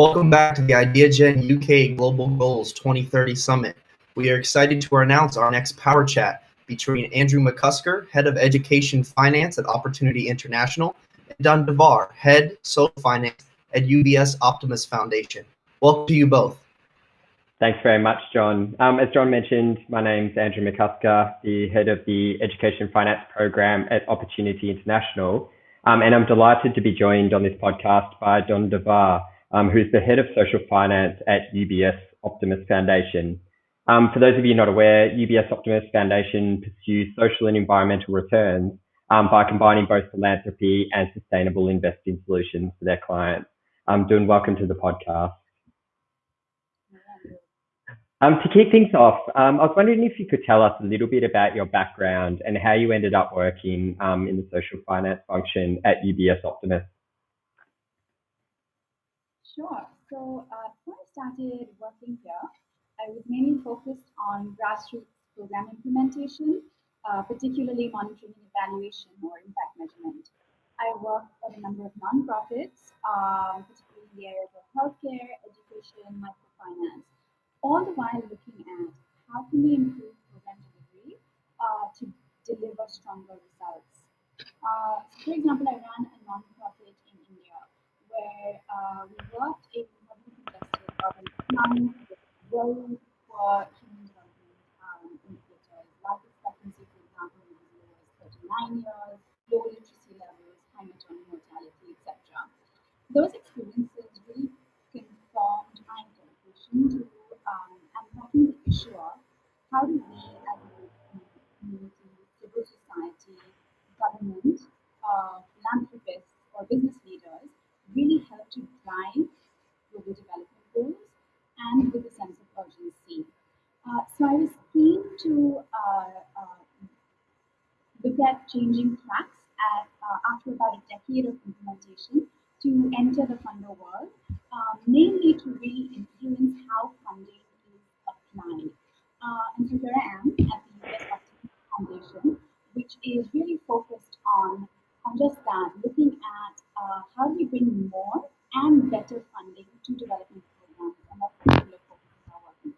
Welcome back to the Ideagen UK Global Goals 2030 Summit. We are excited to announce our next Power Chat between Andrew McCusker, Head of Education Finance at Opportunity International, and Dhun Davar, Head Social Finance at UBS Optimus Foundation. Welcome to you both. Thanks very much, John. As John mentioned, my name's Andrew McCusker, the Head of the Education Finance Program at Opportunity International, and I'm delighted to be joined on this podcast by Dhun Davar, who's the Head of Social Finance at UBS Optimus Foundation. For those of you not aware, UBS Optimus Foundation pursues social and environmental returns by combining both philanthropy and sustainable investing solutions for their clients. Dhun, welcome to the podcast. To kick things off, I was wondering if you could tell us a little bit about your background and how you ended up working in the social finance function at UBS Optimus. Sure. So before I started working here, I was mainly focused on grassroots program implementation, particularly monitoring and evaluation or impact measurement. I worked at a number of nonprofits, particularly in the areas of healthcare, education, microfinance, all the while looking at how can we improve program delivery to deliver stronger results. For example, I ran a nonprofit in India where we worked in publicly tested urban plans with very poor human development indicators, life expectancy, for example, was as low as 39 years, low literacy levels, high maternal mortality, etc. Those experiences really confirmed my dedication to unpacking the issue of how do we as a community, civil society, government, philanthropists, or business leaders really help to drive global development goals and with a sense of urgency. So I was keen to look at changing tracks after about a decade of implementation to enter the funder world, mainly to really influence how funding is applied. And so here I am at the US Optimus Foundation, which is really focused on just that, looking at how do we bring more and better funding to development programs, and that's the particular focus of our work.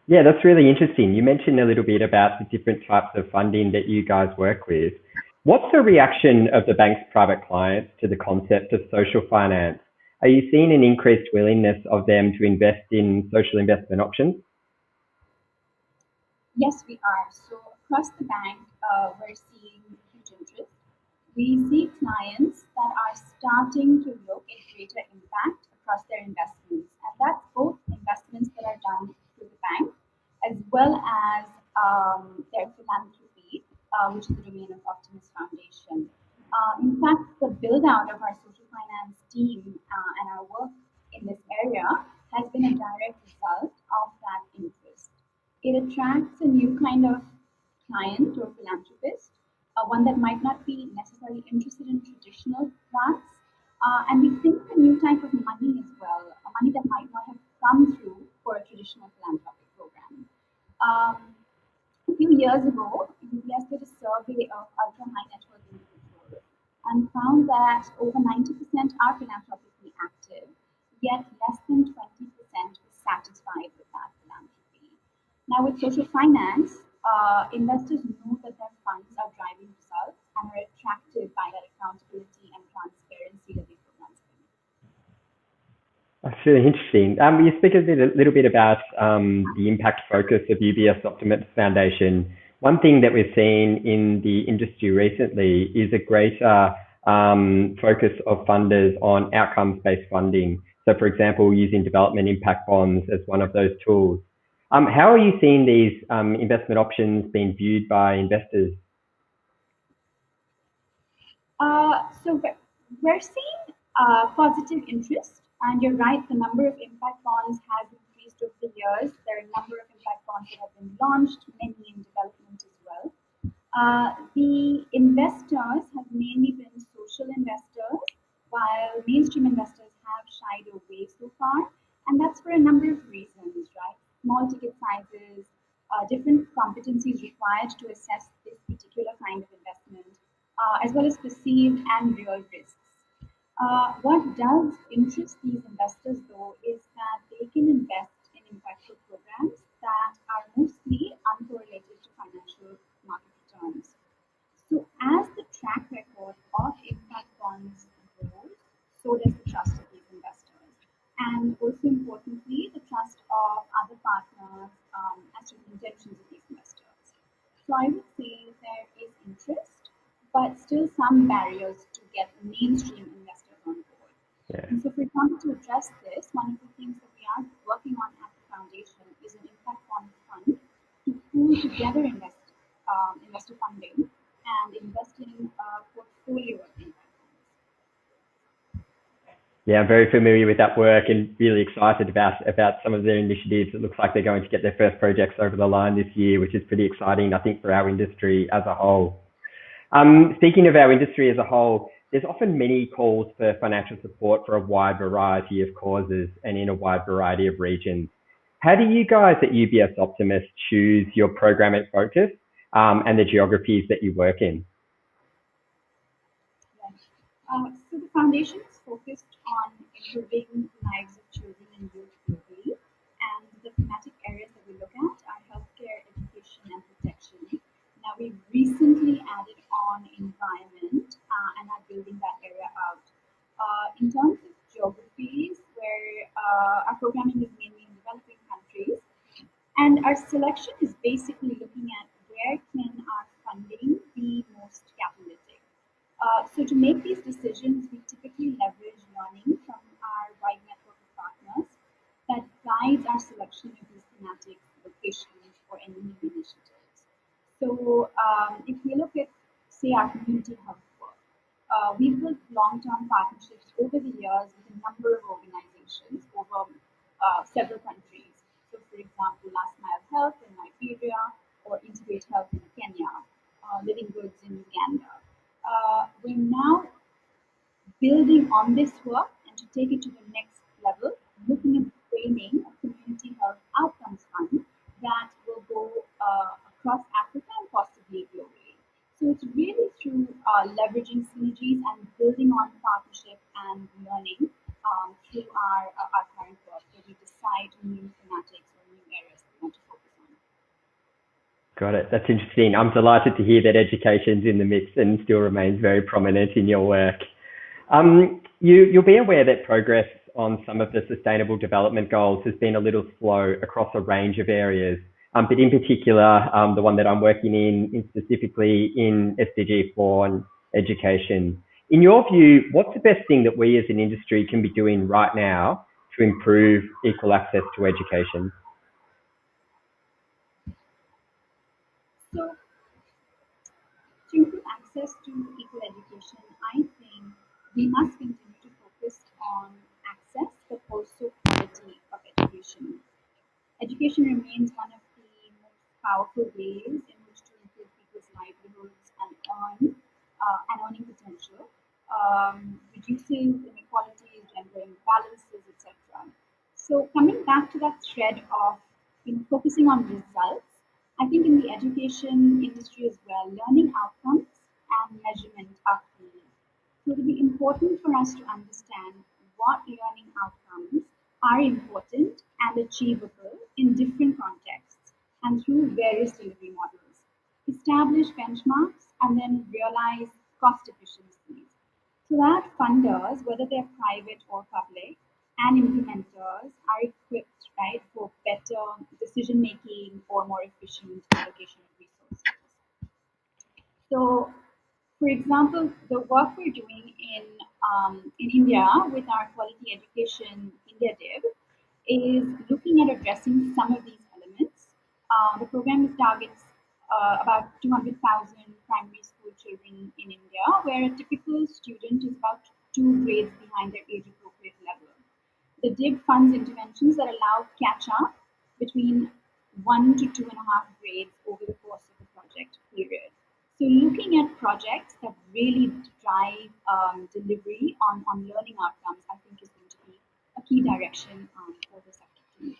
Yeah, that's really interesting. You mentioned a little bit about the different types of funding that you guys work with. What's the reaction of the bank's private clients to the concept of social finance? Are you seeing an increased willingness of them to invest in social investment options? Yes, we are. So across the bank, we're seeing huge interest. We see clients that are starting to look at greater impact across their investments, and that's both investments that are done through the bank as well as their philanthropy, which is the domain of Optimus Foundation. In fact, the build out of our social finance team and our work in this area has been a direct result of that interest. It attracts a new kind of client or philanthropist, one that might not be necessarily interested in traditional grants. And we think a new type of money as well, a money that might not have come through for a traditional philanthropic program. A few years ago, UBS did a survey of ultra high net worth individuals and found that over 90% are philanthropically active, yet less than 20% was satisfied with that philanthropy. Now, with social finance, investors know that their funds are driving results and are attracted by that accountability and transparency that they programs bring. That's really interesting. You speak a little bit about the impact focus of UBS Optimus Foundation. One thing that we've seen in the industry recently is a greater focus of funders on outcomes-based funding. So, for example, using development impact bonds as one of those tools. How are you seeing these investment options being viewed by investors? So we're seeing positive interest, and you're right, the number of impact bonds has increased over the years. There are a number of impact bonds that have been launched, many in development as well. The investors have mainly been social investors, while mainstream investors have shied away so far, and that's for a number of reasons, right? Small ticket sizes, different competencies required to assess this particular kind of investment, as well as perceived and real risks. What does interest these investors, though, is that they can invest in impactful programs that are mostly uncorrelated to financial market returns. So, as the track record of impact bonds grows, so does the trust of these investors. And also importantly, the trust of other partners as to the intentions of these investors. So, I would say there is interest, but still some barriers to get mainstream investors on board. Yeah. And so, for example, to address this, one of the things that we are working on at the foundation is an impact bond fund to pool together investor funding and invest in a portfolio of impact bonds. Yeah, I'm very familiar with that work and really excited about some of their initiatives. It looks like they're going to get their first projects over the line this year, which is pretty exciting, I think, for our industry as a whole. Speaking of our industry as a whole, there's often many calls for financial support for a wide variety of causes and in a wide variety of regions. How do you guys at UBS Optimist choose your programmatic focus and the geographies that you work in? Right. So the foundation is focused on improving the lives of children and youth globally, and the thematic areas that we look at are healthcare, education, and protection. Now we've recently added on environment and are building that area out. In terms of geographies, where our programming is mainly in developing countries, and our selection is basically looking at where can our funding be most catalytic. So to make these decisions, we typically leverage learning from our wide network of partners that guides our selection of these thematic locations or any new initiatives. So if we look at, say, our community health work, we've built long-term partnerships over the years with a number of organizations over several countries. So, for example, Last Mile Health in Nigeria or Integrate Health in Kenya, Living Goods in Uganda. We're now building on this work and to take it to the next level, looking at the framing of community health outcomes fund that will go across Africa and possibly globally. So it's really through leveraging synergies and building on partnership and learning through our current work that we decide new thematics or new areas that we want to focus on. Got it. That's interesting. I'm delighted to hear that education's in the mix and still remains very prominent in your work. You'll be aware that progress on some of the sustainable development goals has been a little slow across a range of areas, but in particular, the one that I'm working in specifically in SDG 4 and education. In your view, what's the best thing that we as an industry can be doing right now to improve equal access to education? So, to improve access to equal education, I think we must continue to focus on access but also quality of education. Education remains one of the most powerful ways in which to improve people's livelihoods and earning potential, reducing inequalities, gender imbalances, etc. So coming back to that thread of focusing on results, I think in the education industry as well, learning outcomes and measurement are key. So it will be important for us to understand what learning outcomes are important and achievable in different contexts and through various delivery models. Establish benchmarks and then realize cost efficiencies so that funders, whether they're private or public, and implementers are equipped, right, for better decision making or more efficient allocation of resources. So, for example, the work we're doing in India with our Quality Education India Div is looking at addressing some of these elements. The program targets about 200,000 primary school children in India, where a typical student is about 2 grades behind their age appropriate level. The DIB funds interventions that allow catch up between 1 to 2.5 grades over the course of the project period. So looking at projects that really drive delivery on learning outcomes, I think is going to be a key direction for the sector to move.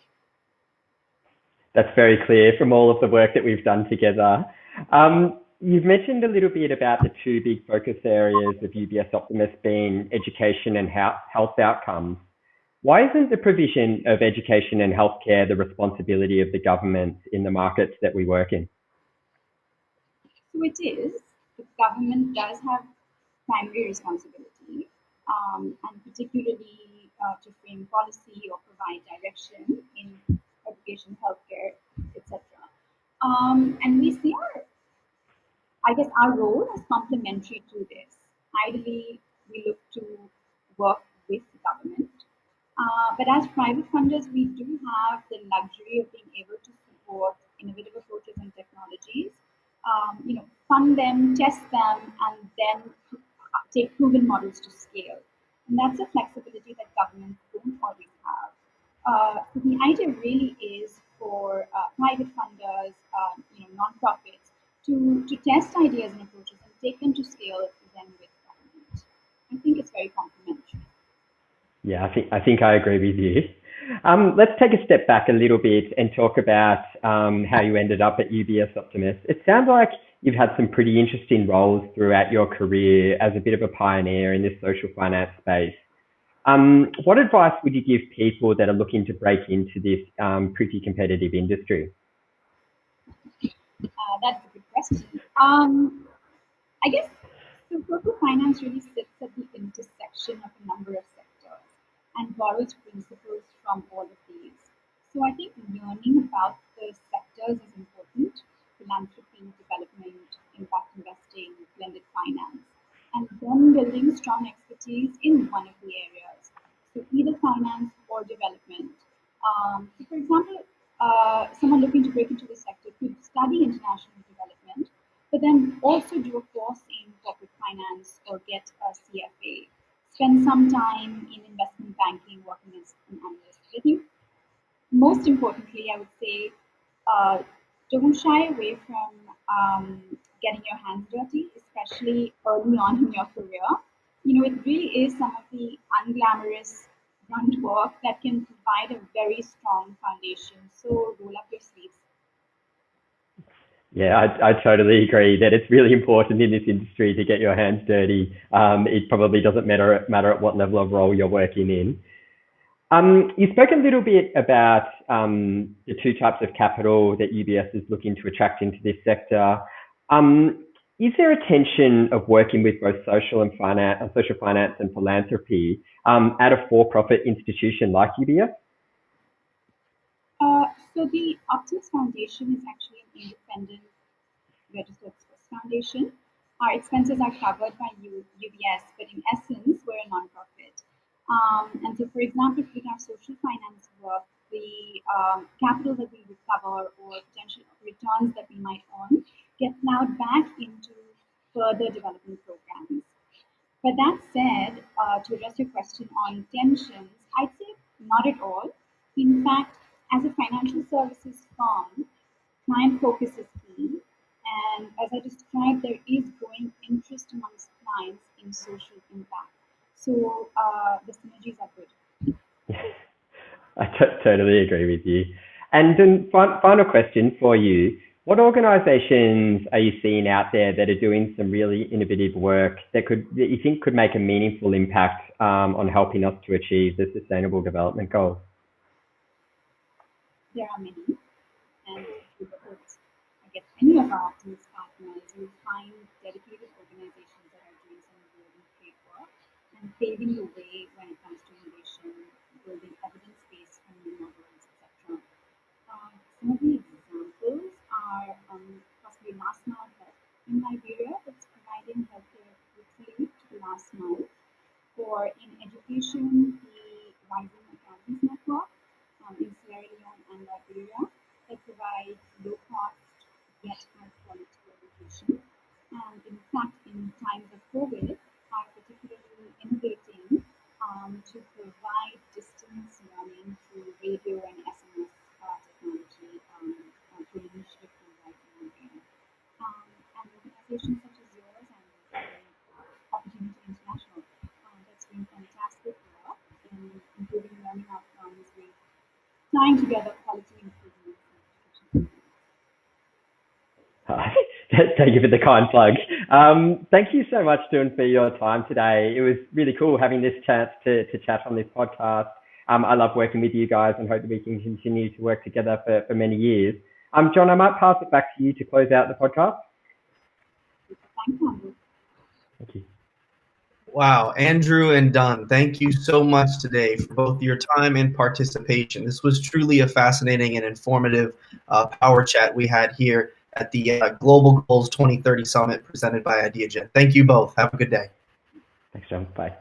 That's very clear from all of the work that we've done together. You've mentioned a little bit about the two big focus areas of UBS Optimus being education and health outcomes. Why isn't the provision of education and healthcare the responsibility of the government in the markets that we work in? So it is. The government does have primary responsibility, and particularly to frame policy or provide direction in education, healthcare, etc. And we see our role as complementary to this. Ideally, we look to work with the government, but as private funders, we do have the luxury of being able to support innovative approaches and technologies, fund them, test them, and then take proven models to scale. And that's a flexibility that governments don't always have. So the idea really is for private funders, nonprofits, to test ideas and approaches and take them to scale then with government. I think it's very complementary. Yeah, I think I agree with you. Let's take a step back a little bit and talk about how you ended up at UBS Optimus. It sounds like you've had some pretty interesting roles throughout your career as a bit of a pioneer in this social finance space. What advice would you give people that are looking to break into this pretty competitive industry? That's a good question. I guess so. Social finance really sits at the intersection of a number of sectors and borrows principles from all of these. So I think learning about the sectors is important: philanthropy, development, impact investing, blended finance, and then building strong expertise in one of the areas. So either finance or development. So for example, someone looking to break into the sector could study international development, but then also do a course in corporate finance or get a CFA. Spend some time in investment banking working as an analyst. I think most importantly, I would say uh, don't shy away from getting your hands dirty, especially early on in your career. It really is some of the unglamorous grunt work that can provide a very strong foundation. So roll up your sleeves. Yeah, I totally agree that it's really important in this industry to get your hands dirty. It probably doesn't matter at what level of role you're working in. You spoke a little bit about the two types of capital that UBS is looking to attract into this sector. Is there a tension of working with both social finance and philanthropy at a for-profit institution like UBS? So the Optimus Foundation is actually an independent registered trust foundation. Our expenses are covered by UBS, but in essence, we're a nonprofit. And so, for example, with our social finance work, the capital that we recover or potential returns that we might earn get plowed back into further development programs. But that said, to address your question on tensions, I'd say not at all. In fact, as a financial services firm, client focus is key. And as I described, there is growing interest amongst clients in social impact. So the synergies are good. I totally agree with you. And then final question for you. What organisations are you seeing out there that are doing some really innovative work that you think could make a meaningful impact on helping us to achieve the Sustainable Development Goals? There are many. And if you look at, I guess, any of our Optimus partners, you'll find dedicated organizations that are doing some really great work and paving the way when it comes to innovation, building evidence-based funding models, etc. Some of the examples are possibly Last Mile Health in Liberia that's providing healthcare relief to the last mile, or in education, the Rising Academies Network in Sierra Leone and Liberia that provides low-cost yet high-quality education. And in fact, in times of COVID, are particularly innovating to provide distance learning through radio and SMS technology through an initiative called Rising Academies. And organizations such as yours and Opportunity International that's doing fantastic work in improving learning outcomes with tying together quality improvements and education. Thank you for the kind plug. Thank you so much, Dhun, for your time today. It was really cool having this chance to chat on this podcast. I love working with you guys and hope that we can continue to work together for many years. John, I might pass it back to you to close out the podcast. Thanks, Andrew. Thank you. Wow, Andrew and Dhun, thank you so much today for both your time and participation. This was truly a fascinating and informative power chat we had here at the Global Goals 2030 Summit presented by Ideagen. Thank you both. Have a good day. Thanks, John. Bye.